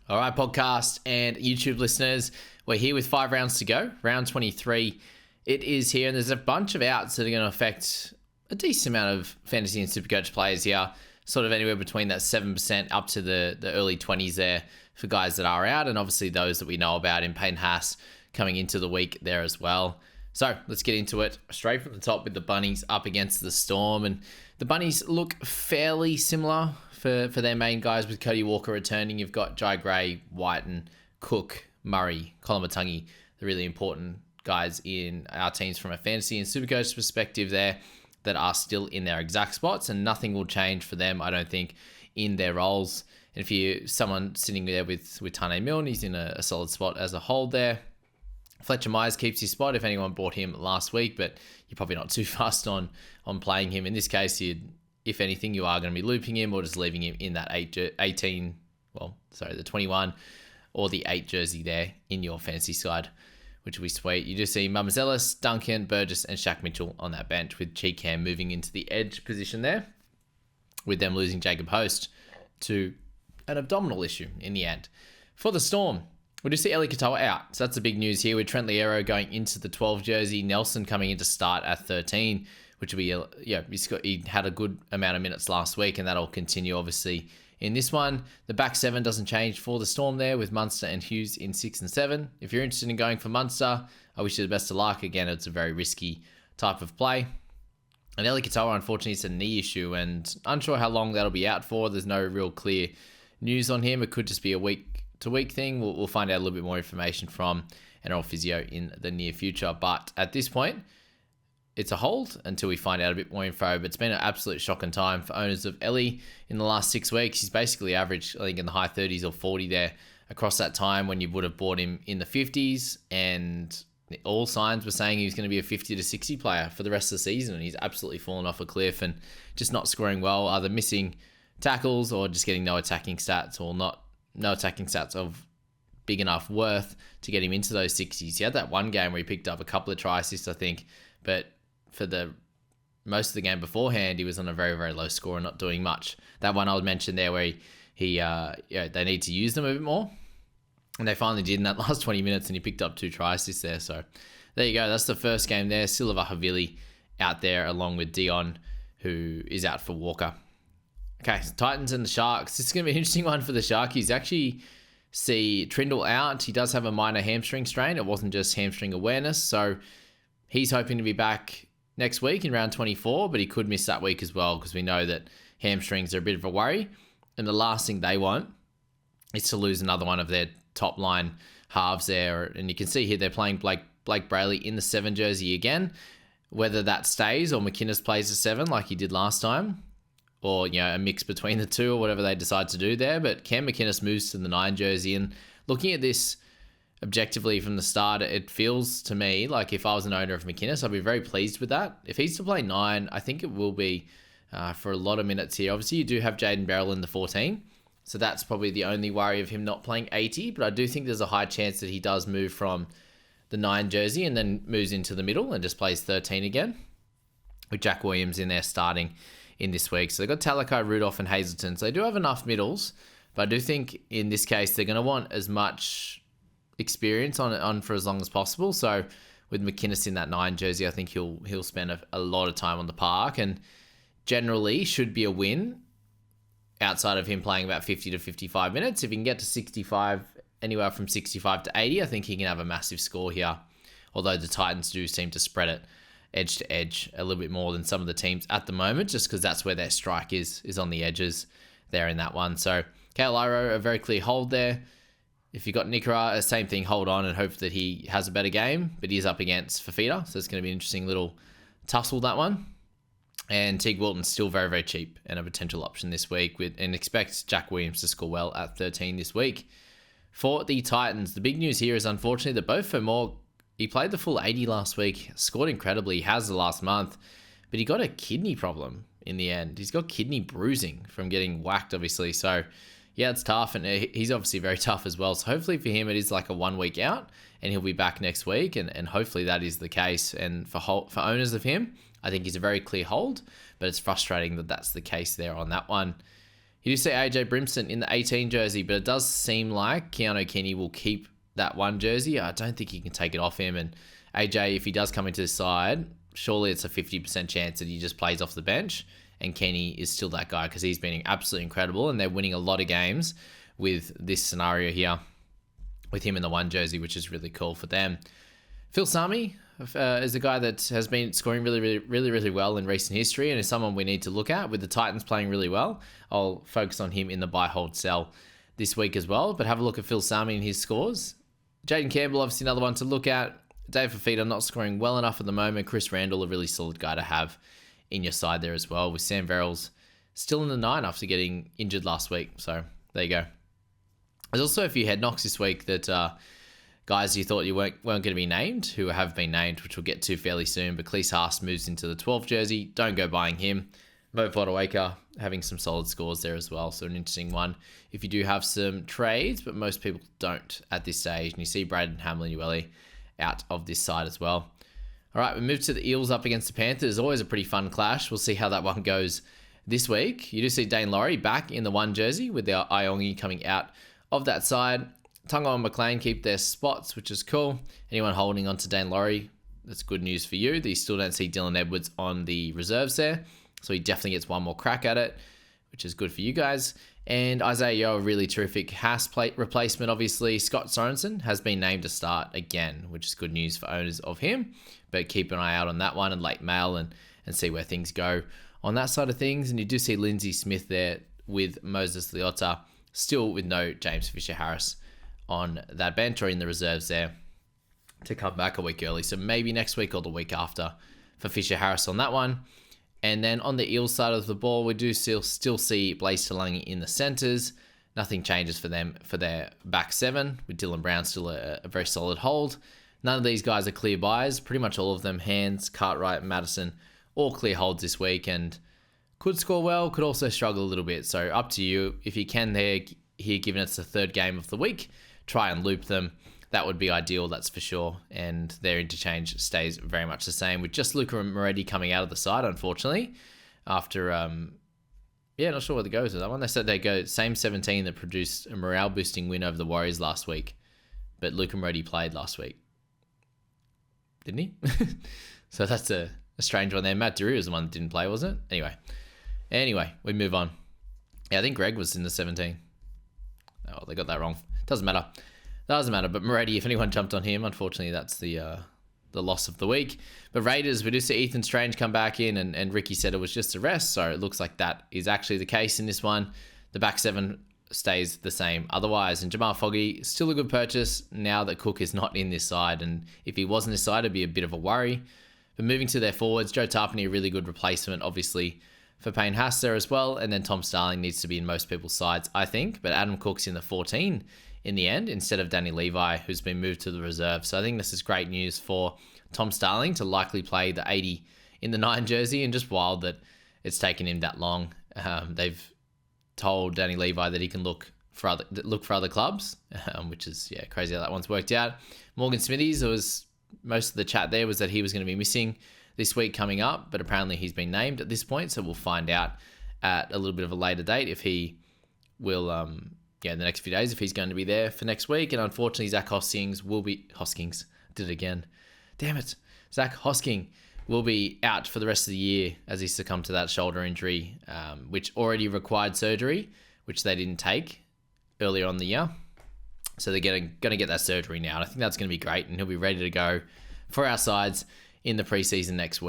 All right, podcast and YouTube listeners, we're here with 5 rounds to go. Round 23, it is here, and there's a bunch of outs that are going to affect a decent amount of fantasy and SuperCoach players here, sort of anywhere between that 7% up to the early 20s there for guys that are out, and obviously those that we know about in Payne Haas coming into the week there as well. So let's get into it straight from the top with the Bunnies up against the Storm, and the Bunnies look fairly similar for their main guys with Cody Walker returning. You've got Jai Gray, Whiten, Cook, Murray, Colin Matangi, the really important guys in our teams from a fantasy and SuperCoach perspective there that are still in their exact spots, and nothing will change for them, I don't think, in their roles. And if you're someone sitting there with Tane Milne, he's in a solid spot as a hold there. Fletcher Myers keeps his spot if anyone bought him last week, but you're probably not too fast on playing him. In this case, if anything, you are going to be looping him or just leaving him in that the 21 or the 8 jersey there in your fantasy side, which will be sweet. You do see Mamazelis, Duncan, Burgess, and Shaq Mitchell on that bench, with Cheekham moving into the edge position there, with them losing Jacob Host to an abdominal issue in the end. For the Storm, we do see Eli Katoa out. So that's the big news here, with Trent Liero going into the 12 jersey, Nelson coming in to start at 13, which will be, he had a good amount of minutes last week, and that'll continue, obviously, in this one. The back 7 doesn't change for the Storm there, with Munster and Hughes in 6 and 7. If you're interested in going for Munster, I wish you the best of luck. Again, it's a very risky type of play. And Eli Katoa, unfortunately, it's a knee issue, and unsure how long that'll be out for. There's no real clear news on him. It could just be a week-to-week thing. We'll find out a little bit more information from NRL Physio in the near future. But at this point, it's a hold until we find out a bit more info. But it's been an absolute shocking time for owners of Ellie in the last 6 weeks. He's basically averaged, I think, in the high 30s or 40 there across that time, when you would have bought him in the 50s. And all signs were saying he was going to be a 50 to 60 player for the rest of the season. And he's absolutely fallen off a cliff and just not scoring well, either missing tackles or just getting no attacking stats, or no attacking stats of big enough worth to get him into those 60s. He had that one game where he picked up a couple of try assists, I think, but for the most of the game beforehand, he was on a very, very low score and not doing much. That one I would mention there where they need to use them a bit more, and they finally did in that last 20 minutes, and he picked up 2 try assists there. So there you go. That's the first game there. Silva Havili out there along with Dion, who is out for Walker. Okay, so Titans and the Sharks. This is going to be an interesting one for the Sharkies. Actually see Trindle out. He does have a minor hamstring strain. It wasn't just hamstring awareness. So he's hoping to be back next week in round 24, but he could miss that week as well, because we know that hamstrings are a bit of a worry. And the last thing they want is to lose another one of their top line halves there. And you can see here they're playing Blake Brayley in the 7 jersey again. Whether that stays or McInnes plays the 7 like he did last time, or a mix between the two, or whatever they decide to do there. But Cam McInnes moves to the 9 jersey, and looking at this objectively from the start, it feels to me like if I was an owner of McInnes, I'd be very pleased with that. If he's to play 9, I think it will be for a lot of minutes here. Obviously, you do have Jaden Beryl in the 14, so that's probably the only worry of him not playing 80, but I do think there's a high chance that he does move from the 9 jersey and then moves into the middle and just plays 13 again, with Jack Williams in there starting in this week. So they've got Talakai, Rudolph, and Hazleton. So they do have enough middles, but I do think in this case they're going to want as much experience on for as long as possible. So with McInnes in that 9 jersey, I think he'll spend a lot of time on the park, and generally should be a win outside of him playing about 50 to 55 minutes. If he can get to 65, anywhere from 65 to 80, I think he can have a massive score here. Although the Titans do seem to spread it edge to edge a little bit more than some of the teams at the moment, just because that's where their strike is on the edges there in that one. So Kailaro, a very clear hold there. If you got Nikora, same thing, hold on and hope that he has a better game, but he's up against Fafita, so it's going to be an interesting little tussle, that one. And Teague Wilton's still very, very cheap and a potential option this week, and expect Jack Williams to score well at 13 this week. For the Titans, the big news here is unfortunately that Beau Fermor, he played the full 80 last week, scored incredibly, he has the last month, but he got a kidney problem in the end. He's got kidney bruising from getting whacked, obviously. So, yeah, it's tough, and he's obviously very tough as well. So hopefully for him, it is like a 1 week out, and he'll be back next week, and hopefully that is the case. And for owners of him, I think he's a very clear hold, but it's frustrating that that's the case there on that one. You do see AJ Brimson in the 18 jersey, but it does seem like Keanu Kenny will keep that 1 jersey. I don't think he can take it off him. And AJ, if he does come into the side, surely it's a 50% chance that he just plays off the bench. And Kenny is still that guy because he's been absolutely incredible. And they're winning a lot of games with this scenario here with him in the 1 jersey, which is really cool for them. Phil Sami is a guy that has been scoring really well in recent history and is someone we need to look at. With the Titans playing really well, I'll focus on him in the buy, hold, sell this week as well. But have a look at Phil Sami and his scores. Jaden Campbell, obviously another one to look at. Dave Fafita not scoring well enough at the moment. Chris Randall, a really solid guy to have in your side there as well, with Sam Verrills still in the 9 after getting injured last week. So there you go. There's also a few head knocks this week that guys you thought you weren't going to be named, who have been named, which we'll get to fairly soon. But Cleese Haas moves into the 12 jersey. Don't go buying him. Mo Fodawaker having some solid scores there as well. So an interesting one if you do have some trades, but most people don't at this stage. And you see Braden Hamlin-Uele out of this side as well. All right, we move to the Eels up against the Panthers. Always a pretty fun clash. We'll see how that one goes this week. You do see Dane Laurie back in the 1 jersey with their Iongi coming out of that side. Tungo and McLean keep their spots, which is cool. Anyone holding on to Dane Laurie, that's good news for you. That you still don't see Dylan Edwards on the reserves there. So he definitely gets one more crack at it, which is good for you guys. And Isaiah Yeo, a really terrific Haas replacement, obviously. Scott Sorensen has been named to start again, which is good news for owners of him. But keep an eye out on that one and late mail and see where things go on that side of things. And you do see Lindsay Smith there with Moses Leota, still with no James Fisher-Harris on that bench or in the reserves there to come back a week early. So maybe next week or the week after for Fisher-Harris on that one. And then on the Eels side of the ball, we do still see Blaise Talangi in the centres. Nothing changes for them for their back 7, with Dylan Brown still a very solid hold. None of these guys are clear buys. Pretty much all of them, Hands, Cartwright, Madison, all clear holds this week and could score well, could also struggle a little bit. So up to you. If you can here, given it's the 3rd game of the week, try and loop them. That would be ideal, that's for sure. And their interchange stays very much the same, with just Luca Moretti coming out of the side, unfortunately. After, not sure where it goes with that one. They said they go same 17 that produced a morale-boosting win over the Warriors last week. But Luca Moretti played last week. Didn't he? So that's a strange one there. Matt Drew was the one that didn't play, wasn't it? Anyway, we move on. Yeah, I think Greg was in the 17. Oh, they got that wrong. Doesn't matter. But Moretti, if anyone jumped on him, unfortunately, that's the loss of the week. But Raiders, we do see Ethan Strange come back in, and Ricky said it was just a rest, so it looks like that is actually the case in this one. The back 7 stays the same otherwise. And Jamal Foggy, still a good purchase now that Cook is not in this side, and if he was in this side, it'd be a bit of a worry. But moving to their forwards, Joe Tarpany, a really good replacement, obviously, for Payne Haas there as well, and then Tom Starling needs to be in most people's sides, I think, but Adam Cook's in the 14 in the end, instead of Danny Levi, who's been moved to the reserve. So I think this is great news for Tom Starling to likely play the 80 in the 9 jersey, and just wild that it's taken him that long. They've told Danny Levi that he can look for other clubs, which is crazy how that one's worked out. Morgan Smithies, most of the chat there was that he was going to be missing this week coming up, but apparently he's been named at this point, so we'll find out at a little bit of a later date if he will in the next few days, if he's going to be there for next week. And unfortunately, Zach Hosking will be out for the rest of the year as he succumbed to that shoulder injury, which already required surgery, which they didn't take earlier on in the year. So they're going to get that surgery now. And I think that's going to be great, and he'll be ready to go for our sides in the preseason next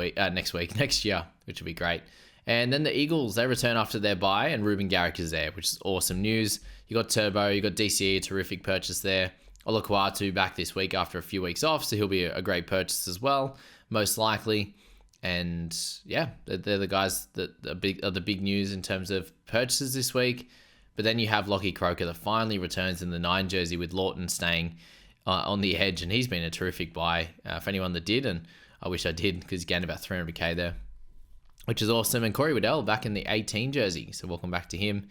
year, which will be great. And then the Eagles, they return after their bye, and Ruben Garrick is there, which is awesome news. You got Turbo, you got DCE, a terrific purchase there. Olakuatu back this week after a few weeks off, so he'll be a great purchase as well, most likely. And yeah, they're the guys that are the big news in terms of purchases this week. But then you have Lockie Croker that finally returns in the 9 jersey, with Lawton staying on the edge, and he's been a terrific buy for anyone that did, and I wish I did, because he gained about 300k there, which is awesome. And Corey Waddell back in the 18 jersey, so welcome back to him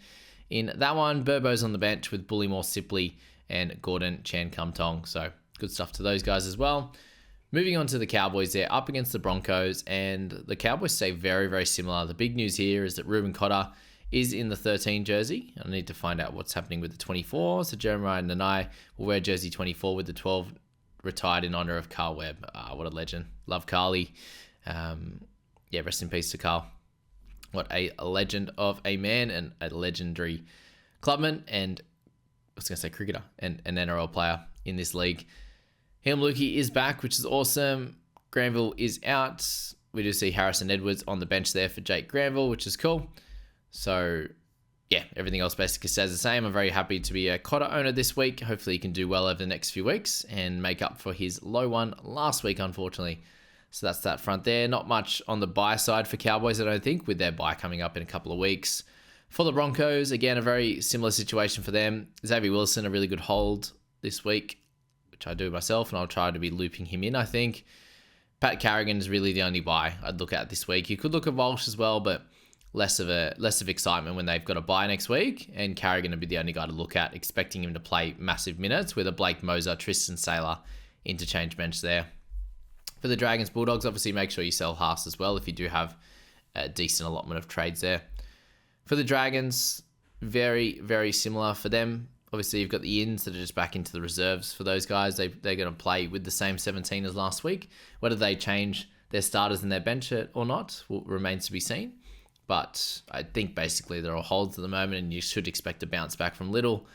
in that one. Burbo's on the bench with Bullymore Sipley and Gordon Chan Kum Tong, so good stuff to those guys as well. Moving on to the Cowboys, they're up against the Broncos, and the Cowboys stay very, very similar. The big news here is that Reuben Cotter is in the 13 jersey. I need to find out what's happening with the 24. So Jeremiah Nanai will wear jersey 24 with the 12 retired in honor of Carl Webb. What a legend. Love Carly. Rest in peace to Carl. What a legend of a man and a legendary clubman and I was going to say cricketer and an NRL player in this league. Hilm Lukey is back, which is awesome. Granville is out. We do see Harrison Edwards on the bench there for Jake Granville, which is cool. So, yeah, everything else basically stays the same. I'm very happy to be a Cotter owner this week. Hopefully he can do well over the next few weeks and make up for his low one last week, unfortunately. So that's that front there. Not much on the buy side for Cowboys, I don't think, with their buy coming up in a couple of weeks. For the Broncos, again, a very similar situation for them. Xavier Wilson, a really good hold this week, which I do myself, and I'll try to be looping him in, I think. Pat Carrigan is really the only buy I'd look at this week. You could look at Walsh as well, but less of excitement when they've got a bye next week, and Carrigan would be the only guy to look at, expecting him to play massive minutes with a Blake Moser, Tristan Saylor interchange bench there. For the Dragons Bulldogs, obviously make sure you sell Haas as well if you do have a decent allotment of trades there. For the Dragons, very, very similar for them. Obviously, you've got the ins that are just back into the reserves for those guys. They're going to play with the same 17 as last week. Whether they change their starters and their bench or not remains to be seen. But I think basically they're all holds at the moment, and you should expect a bounce back from Little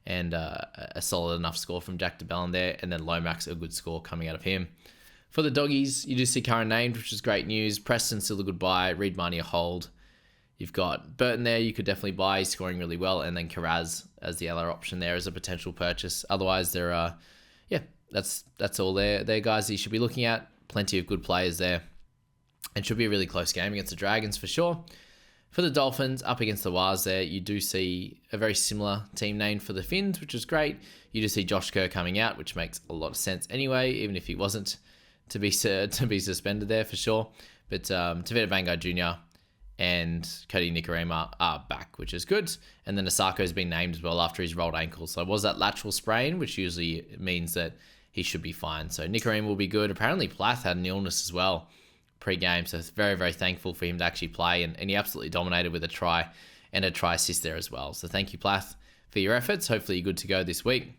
and a solid enough score from Jack DeBellin there, and then Lomax, a good score coming out of him. For the Doggies, you do see Curran named, which is great news. Preston still a good buy. Reed Marnie a hold. You've got Burton there, you could definitely buy. He's scoring really well. And then Carraz as the other option there as a potential purchase. Otherwise, there are, that's all there guys that you should be looking at. Plenty of good players there. And should be a really close game against the Dragons for sure. For the Dolphins, up against the Wars there, you do see a very similar team name for the Finns, which is great. You do see Josh Kerr coming out, which makes a lot of sense anyway, even if he wasn't to be suspended there for sure. But Tavita Bangai Jr., and Cody Nikorima are back, which is good. And then Asako has been named as well after his rolled ankle. So it was that lateral sprain, which usually means that he should be fine. So Nikorima will be good. Apparently Plath had an illness as well pre-game. So it's very, very thankful for him to actually play. And he absolutely dominated with a try and a try assist there as well. So thank you, Plath, for your efforts. Hopefully you're good to go this week.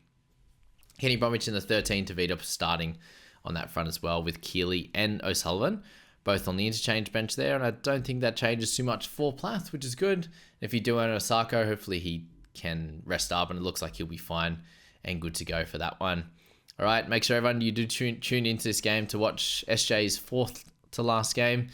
Kenny Bromwich in the 13, Tavita starting on that front as well with Keeley and O'Sullivan, both on the interchange bench there, and I don't think that changes too much for Plath, which is good. If you do own Osako, hopefully he can rest up, and it looks like he'll be fine and good to go for that one. All right, make sure everyone you do tune into this game to watch SJ's fourth to last game,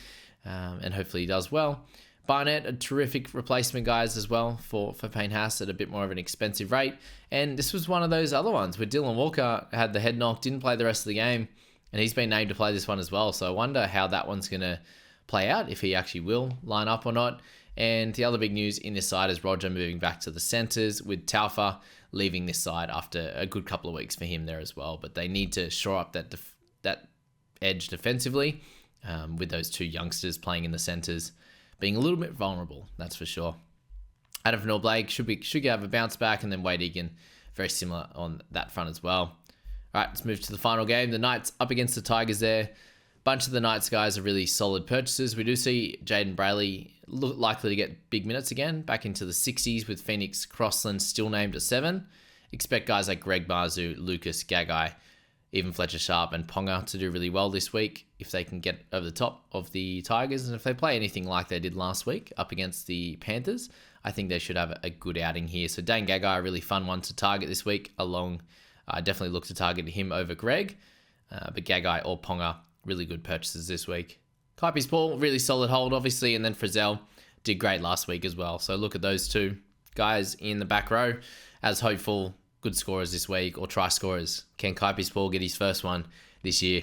and hopefully he does well. Barnett, a terrific replacement, guys, as well for Payne Haas at a bit more of an expensive rate. And this was one of those other ones where Dylan Walker had the head knock, didn't play the rest of the game, and he's been named to play this one as well. So I wonder how that one's going to play out, if he actually will line up or not. And the other big news in this side is Roger moving back to the centres, with Taufa leaving this side after a good couple of weeks for him there as well. But they need to shore up that edge defensively, with those two youngsters playing in the centres being a little bit vulnerable, that's for sure. Adam Vanor-Blake should have a bounce back, and then Wade Egan, very similar on that front as well. All right, let's move to the final game. The Knights up against the Tigers there. Bunch of the Knights guys are really solid purchases. We do see Jaden Brayley likely to get big minutes again, back into the 60s with Phoenix Crossland still named at 7. Expect guys like Greg Marzu, Lucas Gagai, even Fletcher Sharp and Ponga to do really well this week if they can get over the top of the Tigers. And if they play anything like they did last week up against the Panthers, I think they should have a good outing here. So Dane Gagai, a really fun one to target this week. I definitely look to target him over Greg. But Gagai or Ponga, really good purchases this week. Kaipi's Paul, really solid hold, obviously. And then Frizzell did great last week as well. So look at those two guys in the back row as hopeful good scorers this week, or try scorers. Can Kaipi's Paul get his first one this year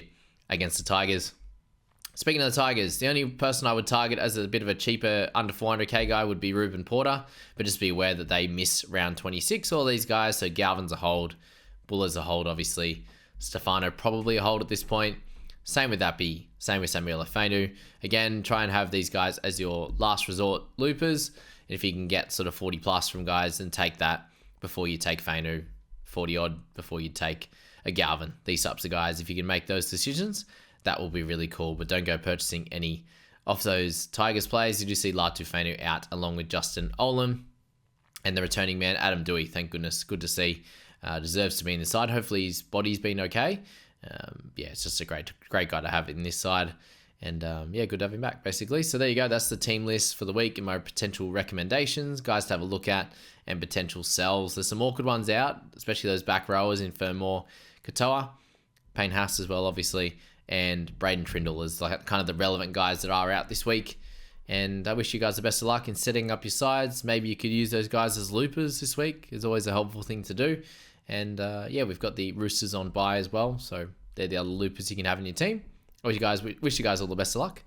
against the Tigers? Speaking of the Tigers, the only person I would target as a bit of a cheaper under 400k guy would be Ruben Porter, but just be aware that they miss round 26, all these guys. So Galvin's a hold, Buller's a hold, obviously. Stefano probably a hold at this point. Same with Appy, same with Samuel Afenu. Again, try and have these guys as your last resort loopers. And if you can get sort of 40 plus from guys, then take that before you take Fainu, 40 odd before you take a Galvin. These types of guys, if you can make those decisions, that will be really cool. But don't go purchasing any Off those Tigers players, you do see Latu Fainu out along with Justin Olam. And the returning man, Adam Dewey, thank goodness. Good to see. Deserves to be in the side. Hopefully his body's been okay. It's just a great guy to have in this side. And good to have him back, basically. So there you go. That's the team list for the week and my potential recommendations, guys to have a look at, and potential sells. There's some awkward ones out, especially those back rowers in Fermor, Katoa, Payne Haas as well, obviously, and Braden Trindle is like kind of the relevant guys that are out this week. And I wish you guys the best of luck in setting up your sides. Maybe you could use those guys as loopers this week. It's always a helpful thing to do. And we've got the Roosters on bye as well. So they're the other loopers you can have in your team. Wish you guys all the best of luck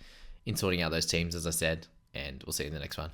in sorting out those teams, as I said. And we'll see you in the next one.